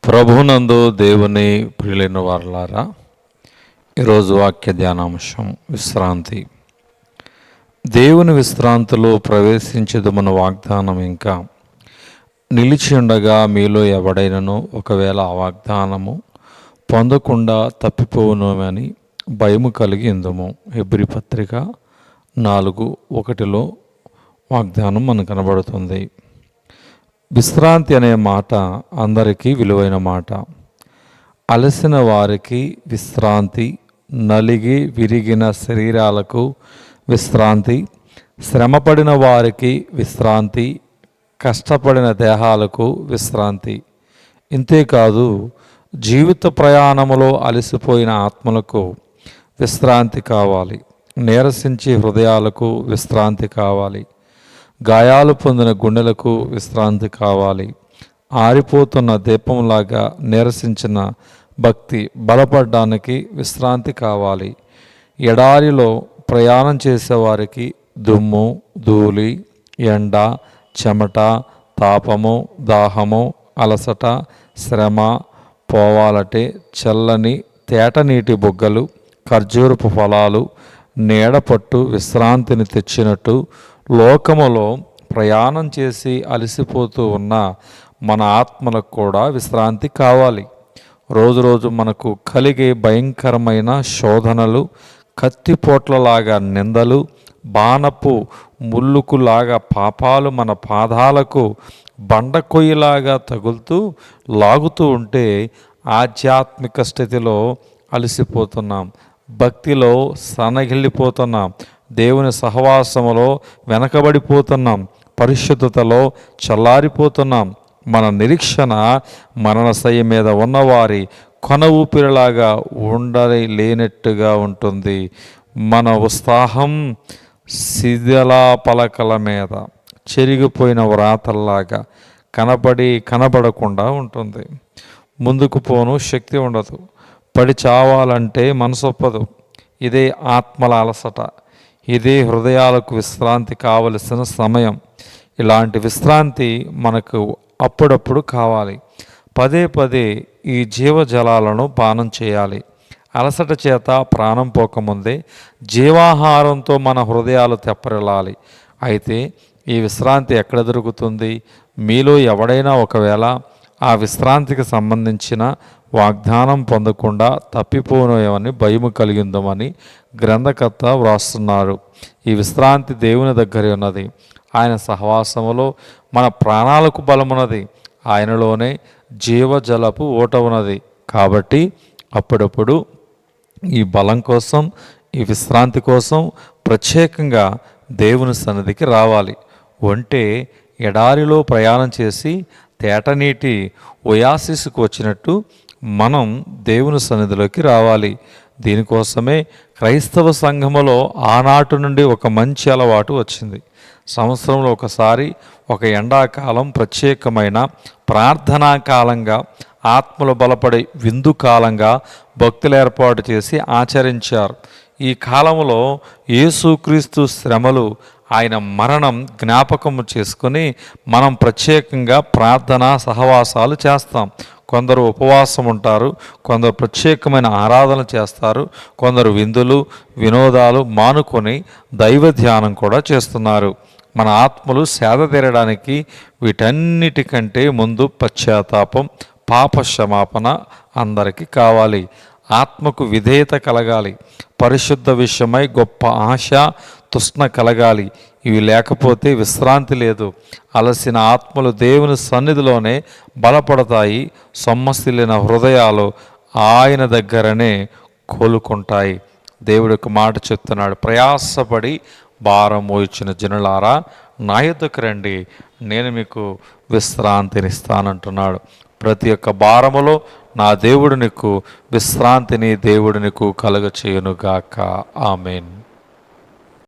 ప్రభునందు దేవుని ప్రియులైన వారలారా, ఈరోజు వాక్య ధ్యానాంశం విశ్రాంతి. దేవుని విశ్రాంతిలో ప్రవేశించదమన్న వాగ్దానం ఇంకా నిలిచి ఉండగా మీలో ఎవడైనను ఒకవేళ ఆ వాగ్దానము పొందకుండా తప్పిపోవునని భయము కలిగి ఇందుము. హెబ్రీ పత్రిక 4:1 వాగ్దానం మనకు కనబడుతుంది. విశ్రాంతి అనే మాట అందరికీ విలువైన మాట. అలసిన వారికి విశ్రాంతి, నలిగి విరిగిన శరీరాలకు విశ్రాంతి, శ్రమపడిన వారికి విశ్రాంతి, కష్టపడిన దేహాలకు విశ్రాంతి. ఇంతేకాదు, జీవిత ప్రయాణములో అలసిపోయిన ఆత్మలకు విశ్రాంతి కావాలి. నీరసించే హృదయాలకు విశ్రాంతి కావాలి. గాయాలు పొందిన గుండెలకు విశ్రాంతి కావాలి. ఆరిపోతున్న దీపంలాగా నీరసించిన భక్తి బలపడడానికి విశ్రాంతి కావాలి. ఎడారిలో ప్రయాణం చేసేవారికి దుమ్ము, ధూళి, ఎండ, చెమట, తాపము, దాహము, అలసట, శ్రమ పోవాలంటే చల్లని తేట నీటి బుగ్గలు, ఖర్జూరపు ఫలాలు, నీడపట్టు విశ్రాంతిని తెచ్చినట్టు లోకములో ప్రయాణం చేసి అలసిపోతూ ఉన్న మన ఆత్మలకు కూడా విశ్రాంతి కావాలి. రోజు మనకు కలిగే భయంకరమైన శోధనలు, కత్తిపోట్లలాగా నిందలు, బాణపు ముల్లుకులాగా పాపాలు మన పాదాలకు బండకొయ్యిలాగా తగులుతూ లాగుతూ ఉంటే ఆధ్యాత్మిక స్థితిలో అలసిపోతున్నాం, భక్తిలో సన్నగిల్లిపోతున్నాం, దేవుని సహవాసములో వెనకబడిపోతున్నాం, పరిశుద్ధతలో చల్లారిపోతున్నాం. మన నిరీక్షణ మరణశయ్య మీద ఉన్నవారి కొన ఊపిరిలాగా ఉండలేనట్టుగా ఉంటుంది. మన ఉత్సాహం శిథిలా పలకల మీద చెరిగిపోయిన వ్రాతల్లాగా కనబడకుండా ఉంటుంది. ముందుకు పోను శక్తి ఉండదు. పడి చావాలంటే మనసొప్పదు. ఇదే ఆత్మల అలసట. ఇదే హృదయాలకు విశ్రాంతి కావలసిన సమయం. ఇలాంటి విశ్రాంతి మనకు అప్పుడప్పుడు కావాలి. పదే ఈ జీవజలాలను పానం చేయాలి. అలసట చేత ప్రాణం పోకముందే జీవాహారంతో మన హృదయాలు తెప్పరిల్లాలి. అయితే ఈ విశ్రాంతి ఎక్కడ దొరుకుతుంది? మీలో ఎవడైనా ఒకవేళ ఆ విశ్రాంతికి సంబంధించిన వాగ్దానం పొందకుండా తప్పిపోనేమని భయము కలిగిందమని గ్రంథకర్త వ్రాస్తున్నారు. ఈ విశ్రాంతి దేవుని దగ్గర ఉన్నది. ఆయన సహవాసములో మన ప్రాణాలకు బలమున్నది. ఆయనలోనే జీవజలపు ఓట ఉన్నది. కాబట్టి అప్పుడప్పుడు ఈ బలం కోసం, ఈ విశ్రాంతి కోసం ప్రత్యేకంగా దేవుని సన్నిధికి రావాలి. ఒంటే ఎడారిలో ప్రయాణం చేసి తేటనీటి ఒయాసిస్కు వచ్చినట్టు మనం దేవుని సన్నిధిలోకి రావాలి. దీనికోసమే క్రైస్తవ సంఘములో ఆనాటి నుండి ఒక మంచి అలవాటు వచ్చింది. సంవత్సరంలో ఒకసారి ఒక ఎండాకాలం ప్రత్యేకమైన ప్రార్థనా కాలంగా, ఆత్మలు బలపడే విందు కాలంగా భక్తులు ఏర్పాటు చేసి ఆచరించారు. ఈ కాలంలో యేసుక్రీస్తు శ్రమలు, ఆయన మరణం జ్ఞాపకము చేసుకొని మనం ప్రత్యేకంగా ప్రార్థనా సహవాసాలు చేస్తాం. కొందరు ఉపవాసం ఉంటారు, కొందరు ప్రత్యేకమైన ఆరాధన చేస్తారు, కొందరు విందులు వినోదాలు మానుకొని దైవ ధ్యానం కూడా చేస్తున్నారు. మన ఆత్మలు సేద తీరడానికి వీటన్నిటికంటే ముందు పశ్చాత్తాపం, పాప క్షమాపణ అందరికీ కావాలి. ఆత్మకు విధేయత కలగాలి. పరిశుద్ధ విషయమై గొప్ప ఆశ, తృష్ణ కలగాలి. ఇవి లేకపోతే విశ్రాంతి లేదు. అలసిన ఆత్మలు దేవుని సన్నిధిలోనే బలపడతాయి. సొమ్మసిల్లిన హృదయాలు ఆయన దగ్గరనే కోలుకుంటాయి. దేవుడి యొక్క మాట చెప్తున్నాడు, ప్రయాసపడి భారం మోయించిన జనులారా నా యొద్దకు రండి, నేను మీకు విశ్రాంతినిస్తానంటున్నాడు. ప్రతి ఒక్క భారములో నా దేవుడు నీకు విశ్రాంతిని దేవుడు నీకు కలుగచేయునుగాక. ఆమేన్.